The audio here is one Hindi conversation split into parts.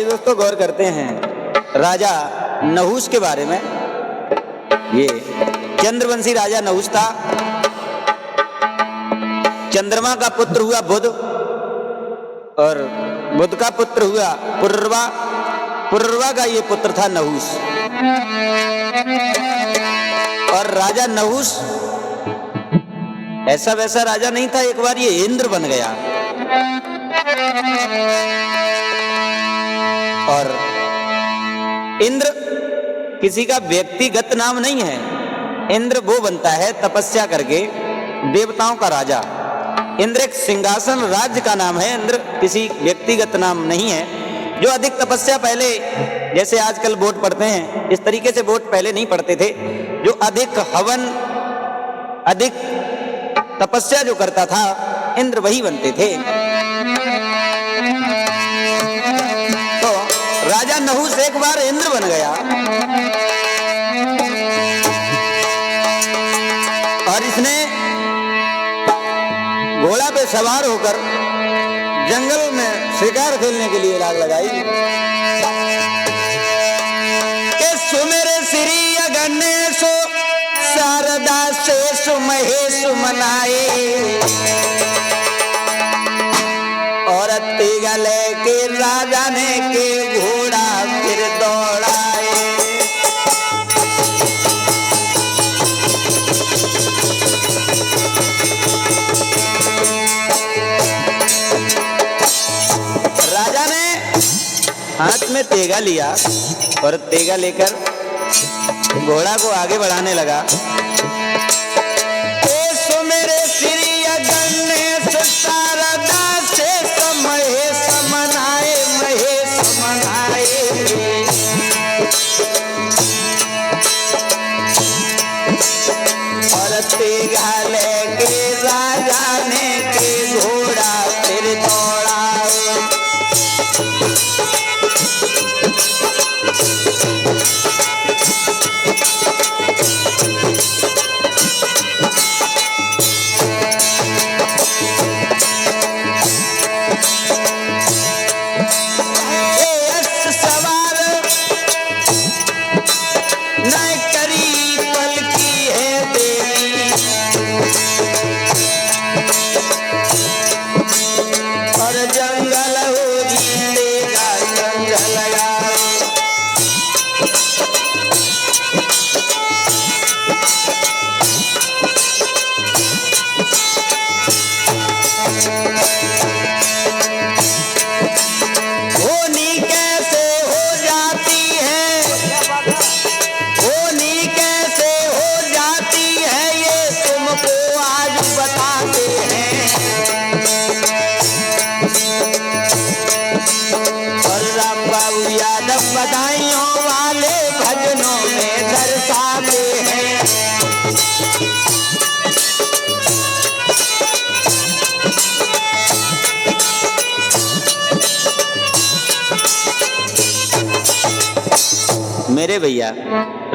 दोस्तों गौर करते हैं राजा नहुस के बारे में। ये चंद्रवंशी राजा नहुस था। चंद्रमा का पुत्र हुआ बुध और बुध का पुत्र हुआ पुरुरवा। पुरुरवा का ये पुत्र था नहुस। और राजा नहुस ऐसा वैसा राजा नहीं था, एक बार ये इंद्र बन गया। और इंद्र किसी का व्यक्तिगत नाम नहीं है। इंद्र वो बनता है तपस्या करके देवताओं का राजा। इंद्र एक सिंहासन राज्य का नाम है। इंद्र किसी व्यक्तिगत नाम नहीं है। जो अधिक तपस्या, पहले जैसे आजकल वोट पढ़ते हैं इस तरीके से वोट पहले नहीं पढ़ते थे। जो अधिक हवन, अधिक तपस्या जो करता था इंद्र वही बनते थे। तो राजा नहुस एक बार इंद्र बन गया और इसने घोड़ा पे सवार होकर जंगल में शिकार खेलने के लिए लाग लगाई कि सुमेरे श्री गणेशो शारदा शेष महेश मनाए। और तेगा लेके राजा ने के घोड़ा फिर दौड़ाए। राजा ने हाथ में तेगा लिया और तेगा लेकर घोड़ा को आगे बढ़ाने लगा। मेरे श्री गणेश शारदा शेष महेश मनाए, महेश मनाए। और तेगा लेके राजा ने के घोड़ा फिर दौड़ा। बधाइयों वाले भजनों में दर्शाते हैं। मेरे भैया,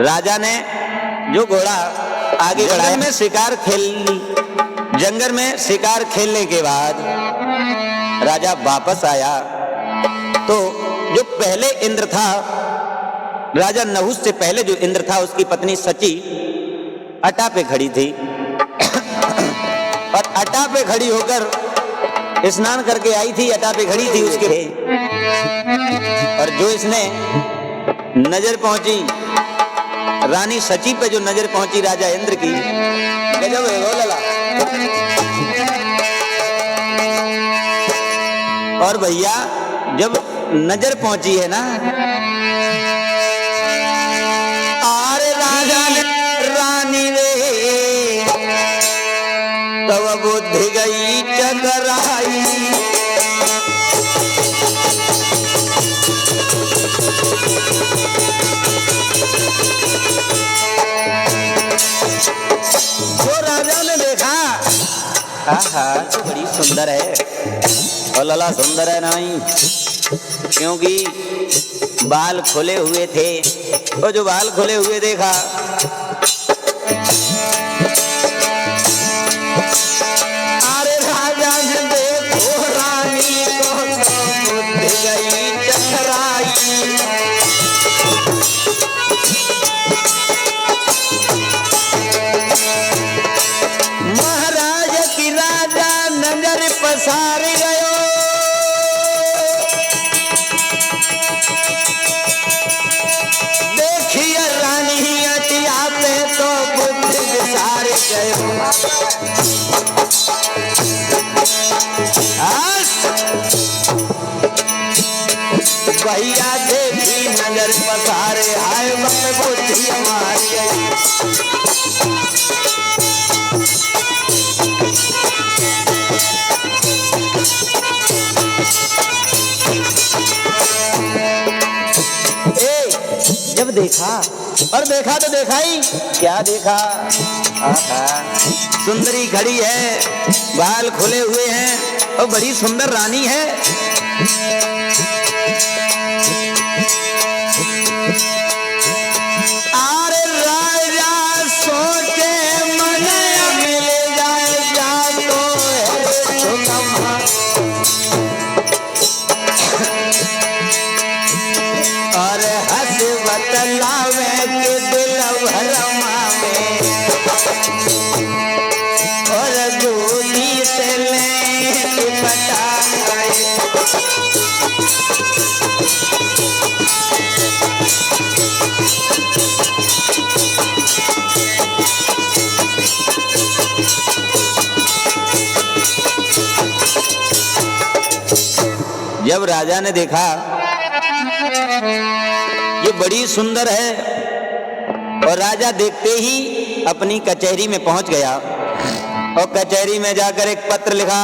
राजा ने जो घोड़ा आगे बढ़ाया में शिकार जंगल में शिकार खेलने के बाद राजा वापस आया तो जो पहले इंद्र था, राजा नहुस से पहले जो इंद्र था उसकी पत्नी सची अटा पे खड़ी थी। और अटा पे खड़ी होकर स्नान करके आई थी, अटा पे खड़ी थी उसके। और जो इसने नजर पहुंची रानी सची पे, जो नजर पहुंची राजा इंद्र की, गजब है वो लला। और भैया जब नजर पहुंची है ना, और राजा ने रानी रे तब बुद्धि गई चकराई। वो राजा ने देखा, आहा तो बड़ी सुंदर है। और लला सुंदर है नहीं, क्योंकि बाल खुले हुए थे। और जो बाल खुले हुए देखा, अरे राजा ने देखो रानी को तो बुद्धि गई चकराई। भैया देखी नजर पसारे आए वक्त बुद्धि हमारी। जब देखा और देखा तो देखा ही क्या देखा, आहा सुंदरी खड़ी है, बाल खुले हुए हैं और बड़ी सुंदर रानी है। अरे राजा सोचे मन मिल जाए जा तो है और हंस बतलावे के दिल भरमावे और दूधी से ले पटाए। जब राजा ने देखा ये बड़ी सुंदर है और राजा देखते ही अपनी कचहरी में पहुंच गया और कचहरी में जाकर एक पत्र लिखा।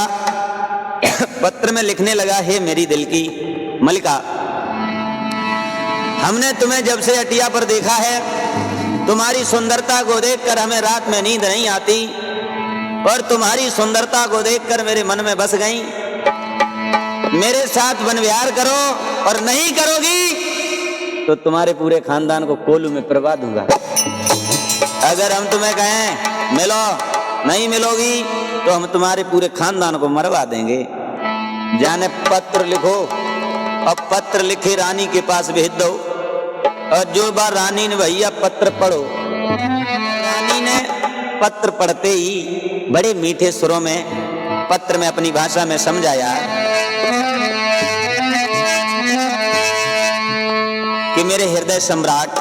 पत्र में लिखने लगा, हे मेरी दिल की मलिका, हमने तुम्हें जब से हटिया पर देखा है तुम्हारी सुंदरता को देखकर हमें रात में नींद नहीं आती और तुम्हारी सुंदरता को देखकर मेरे मन में बस गई। मेरे साथ वन विहार करो और नहीं करोगी तो तुम्हारे पूरे खानदान को कोलू में प्रवा दूंगा। अगर हम तुम्हें कहें मिलो, नहीं मिलोगी तो हम तुम्हारे पूरे खानदान को मरवा देंगे। जाने पत्र लिखो और पत्र लिखे रानी के पास भेज दो। और जो बार रानी ने भैया पत्र पढ़ो, रानी ने पत्र पढ़ते ही बड़े मीठे सुरों में पत्र में अपनी भाषा में समझाया कि मेरे हृदय सम्राट,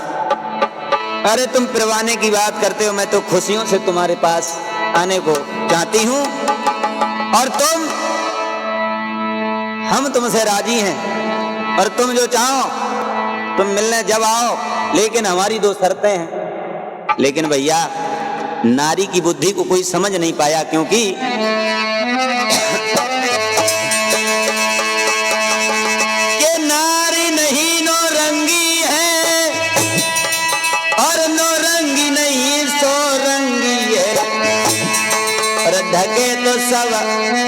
अरे तुम परवाने की बात करते हो, मैं तो खुशियों से तुम्हारे पास आने को चाहती हूं और हम तुमसे राजी हैं और तुम जो चाहो तुम मिलने जब आओ, लेकिन हमारी दो शर्तें हैं। लेकिन भैया नारी की बुद्धि को कोई समझ नहीं पाया, क्योंकि ये नारी नहीं नौरंगी है और नौरंगी नहीं सोरंगी है और ढके तो सब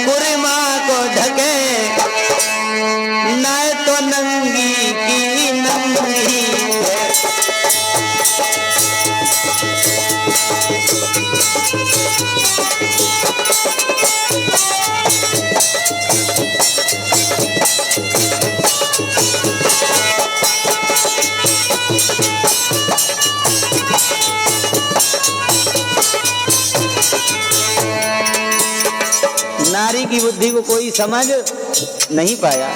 कुरमा को ढके न तो नंगी की नंगी है। नारी की बुद्धि को कोई समझ नहीं पाया।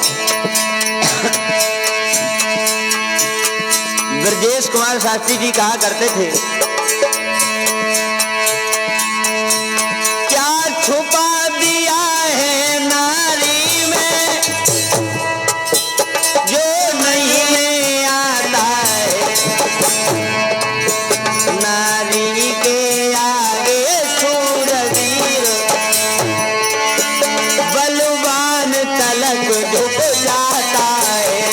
ब्रजेश कुमार शास्त्री जी कहा करते थे, क्या छुपा दिया है नारी में जो नहीं आता है, नारी के आगे शूरवीर बलवान तलक झुक जाता है।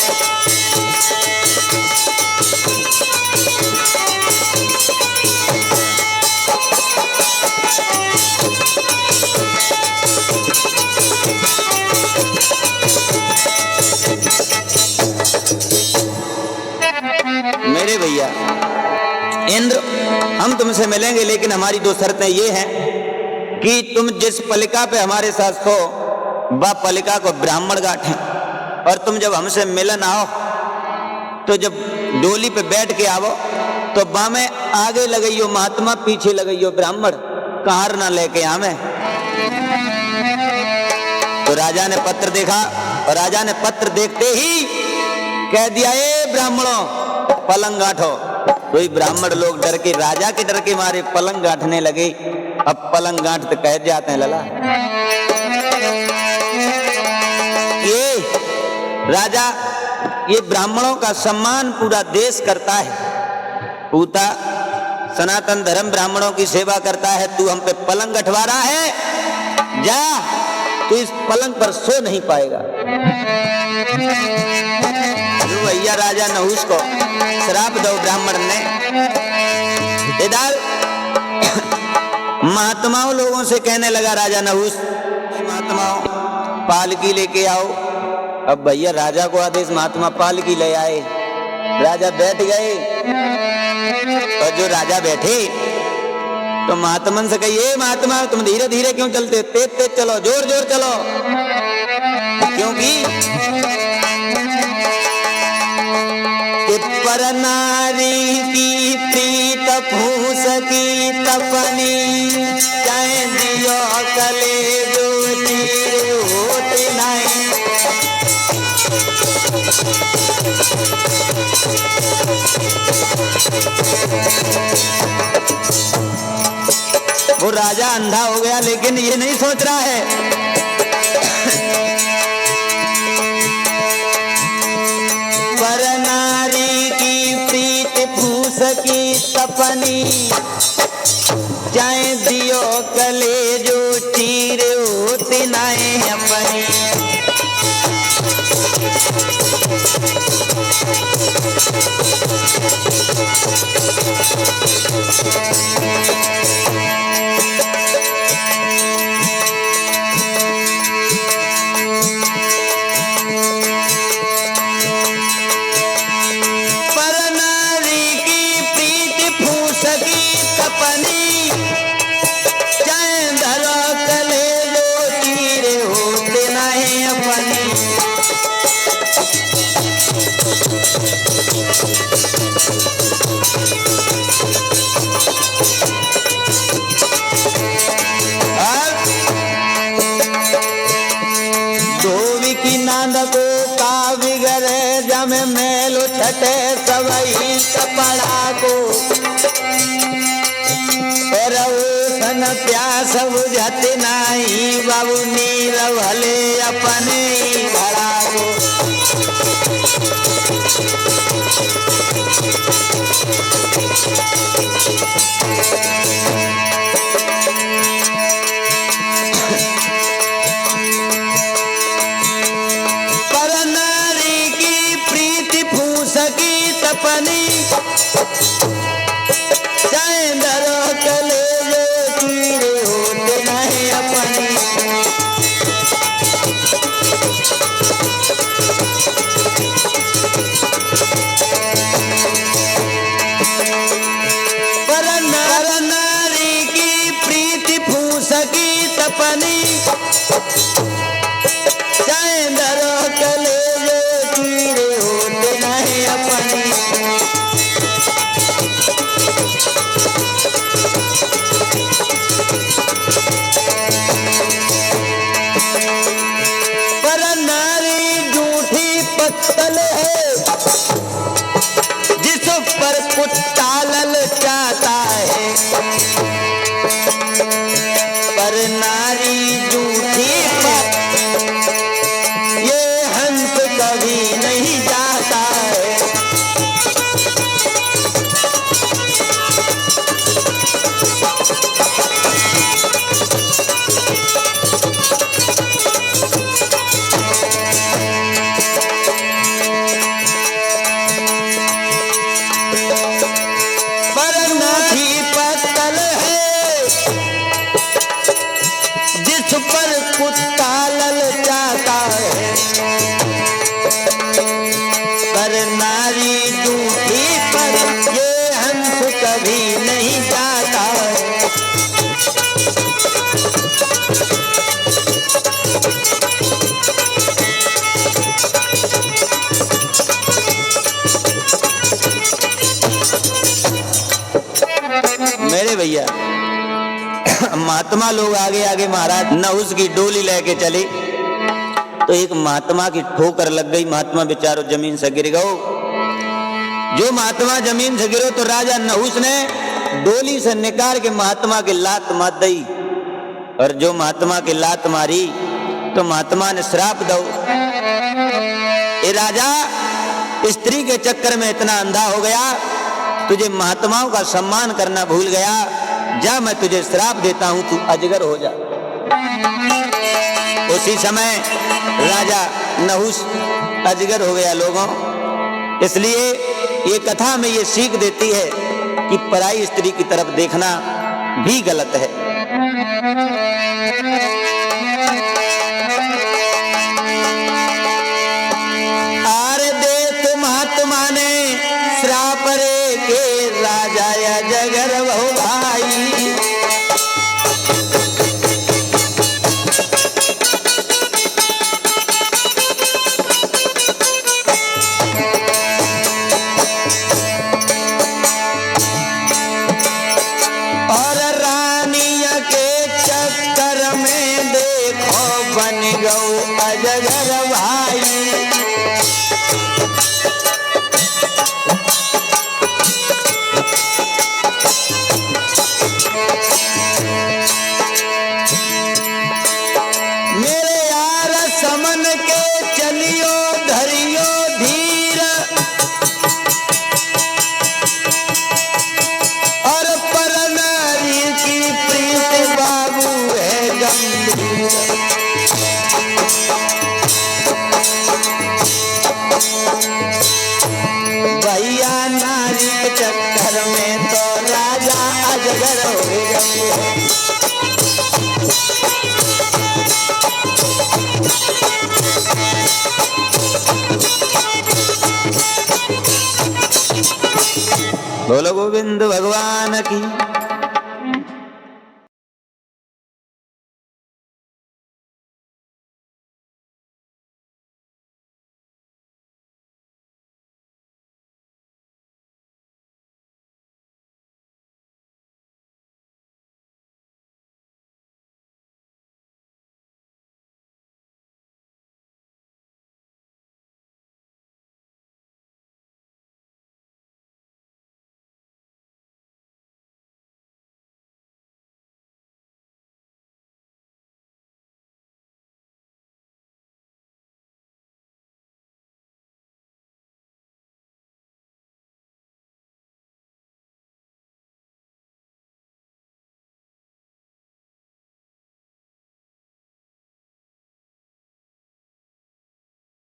मेरे भैया इंद्र, हम तुमसे मिलेंगे, लेकिन हमारी दो शर्तें ये हैं कि तुम जिस पलिका पे हमारे साथ सो वह पलिका को ब्राह्मण गांठें और तुम जब हमसे मिलन आओ तो जब डोली पे बैठ के आओ तो बामें आगे लगइयो महात्मा, पीछे लगइयो ब्राह्मण, कहार ना लेके आवे। तो राजा ने पत्र देखा और राजा ने पत्र देखते ही कह दिया, ए ब्राह्मणों पलंग गांठो, कोई ब्राह्मण लोग डर के, राजा के डर के मारे पलंग गांठने लगे। अब पलंग गांठते कह जाते हैं लला, ये राजा ये ब्राह्मणों का सम्मान पूरा देश करता है, पूता सनातन धर्म ब्राह्मणों की सेवा करता है, तू हम पे पलंग गठवा रहा है, जा तू इस पलंग पर सो नहीं पाएगा। जो भैया राजा नहुस को श्राप दो ब्राह्मण ने, इधर महात्माओं लोगों से कहने लगा राजा नहुस, महात्माओं पालकी लेके आओ। अब भैया राजा को आदेश, महात्मा पालकी ले आए, राजा बैठ गए। और जो राजा बैठे तो महात्मन से कहिए, महात्मा तुम धीरे धीरे क्यों चलते, तेज तेज चलो, जोर जोर चलो, क्योंकि पर नारी की प्रीत फूस की तपनी, चाहे दियो कले जो तीर होते नहीं। वो राजा अंधा हो गया, लेकिन ये नहीं सोच रहा है पर नारी की प्रीत फूस की तपनी, चाहे दियो कले जो चीर होती नाए अपनी। छठे सवई कपड़ा को सन प्यास बुझत नाही, बाबू नीर भले अपने घड़ा को। मेरे भैया महात्मा लोग आगे आगे महाराज नहुस की डोली लेके चले, तो एक महात्मा की ठोकर लग गई, महात्मा बेचारो जमीन से गिर गए। जो महात्मा जमीन से गिरो तो राजा नहुस ने डोली से निकाल के महात्मा के लात मार दी, और जो महात्मा के लात मारी तो महात्मा ने श्राप दो, ए राजा स्त्री के चक्कर में इतना अंधा हो गया, तुझे महात्माओं का सम्मान करना भूल गया, जा मैं तुझे श्राप देता हूं, तू अजगर हो जा। उसी समय राजा नहुस अजगर हो गया लोगों। इसलिए ये कथा में ये सीख देती है कि पराई स्त्री की तरफ देखना भी गलत है। आरे देत महात्मा ने श्राप रे के राजा अजगर बहु भाई, अजगर भाई। मेरे यार समन के चलियो धरियो धीर, और पर नारी की प्रीत बाबू है गंभीर। भैया नारी के चक्कर में तो राजा अजगर हो गए। बोलो गोविंद भगवान की।